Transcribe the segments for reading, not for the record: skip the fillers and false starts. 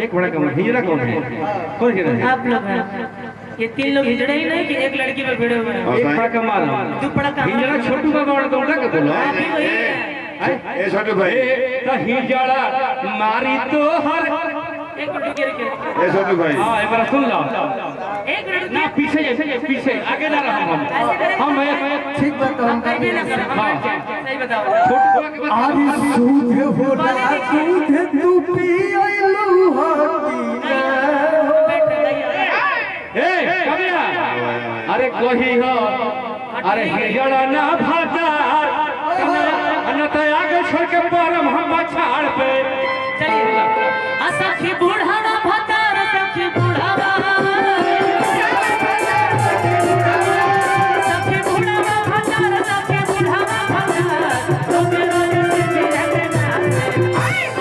एक बड़ा कम हिजड़ा कौन है? कौन हिजड़ा है? आप लोग हैं। ये 3 लोग हिजड़े ही नहीं कि एक लड़की पर भिड़े हुए हैं। एक बड़ा कमाल तू बड़ा कमाल हिजड़ा छोटू का बड़ा दौड़ा के बोलो आप भी वही है। ए छोटू भाई तो हिजड़ा मारी तो हर एक मिनट के ए छोटू भाई हां एक बार सुन लो एक मिनट ना पीछे पीछे आगे ना रहो हम ठीक बताओ हम कहीं भी ना करो। हाँ। सही बताओ। छोटू के बात आदि सूध होला दूध तू पियलू हो ए कबिया अरे कोही हो अरे हिजड़ा ना भाता अन्नत आगे छोड़ के परम हम छाड़ पे चलिए सखी बूढ़ा भतार सखी बूढ़ा सखी बूढ़ा भतार सखी बूढ़ा भतार तो मेरा जिंदगी रहना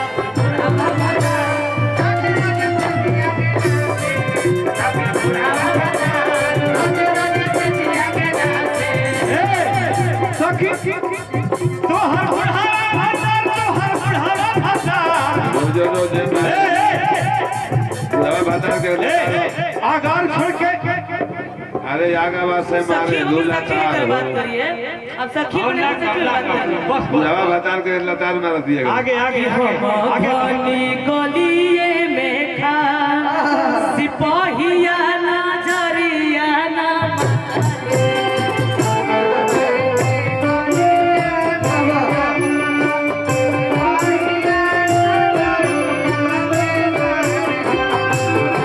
सखी तो हर बुढ़ावा भतार तो हर बुढ़ावा भतार जो दवा बता के आगार छोड़ के अरे आगा बात से मारे सखी दूल्हा सखी की बात तार करिए। अब सखी बने से क्यों बात करिए? बस दवा बता के लतार मार दिया आगे आगे आगे भवानी गलिए में खा सिपाहिया ना जरिया ना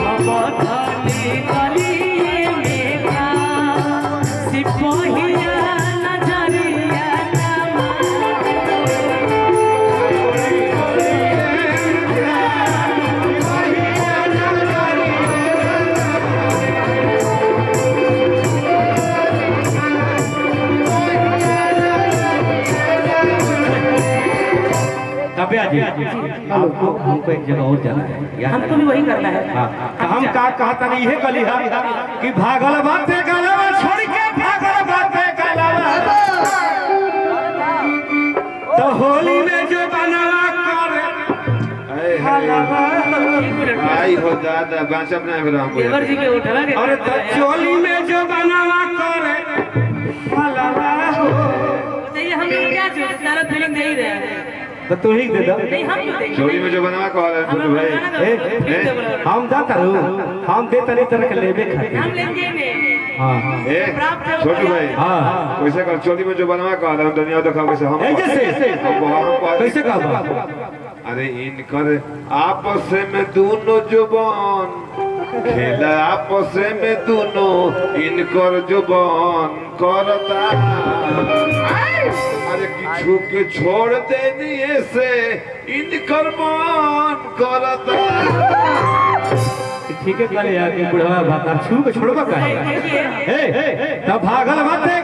भवानी गलिए में खा सिपाहिया ना जरिया ना कबिया जी आपको हमको एक जगह और जाना है याद हमको भी वही करना है। हाँ हम का कहता नहीं है गली कि भागल बाते गलवा छोड़ के भागल बाते गलवा तो होली में जो बनवा कर आई हो ज्यादा बांचब ना फिर हमको देवर जी के उठवा के अरे तो चोली में जो बनवा कर हलवा हो बताइए हम लोग क्या चाहिए? सारा फीलिंग दे ही रहे हैं। तो तू ही दे दो नहीं हम क्यों देंगे? चोरी में जो बनवा कह रहे छोटू भाई हम जाता रहूं हम दे तनी तरह के लेबे खाते हम लेंगे नहीं। हां ए छोटू भाई हां वैसे कर चोरी में जो बनवा कह रहे हम दुनिया देखा वैसे हम कैसे कैसे कहा अरे इनकर आपस में दोनों जुबान खेला आपस में दोनों इनकर जुबान करता अरे किछु के छोड़ देनी से इनकर मान करता ठीक है कल यार बुढ़वा भाता छू के छोड़बा का है ए तब भागल बाते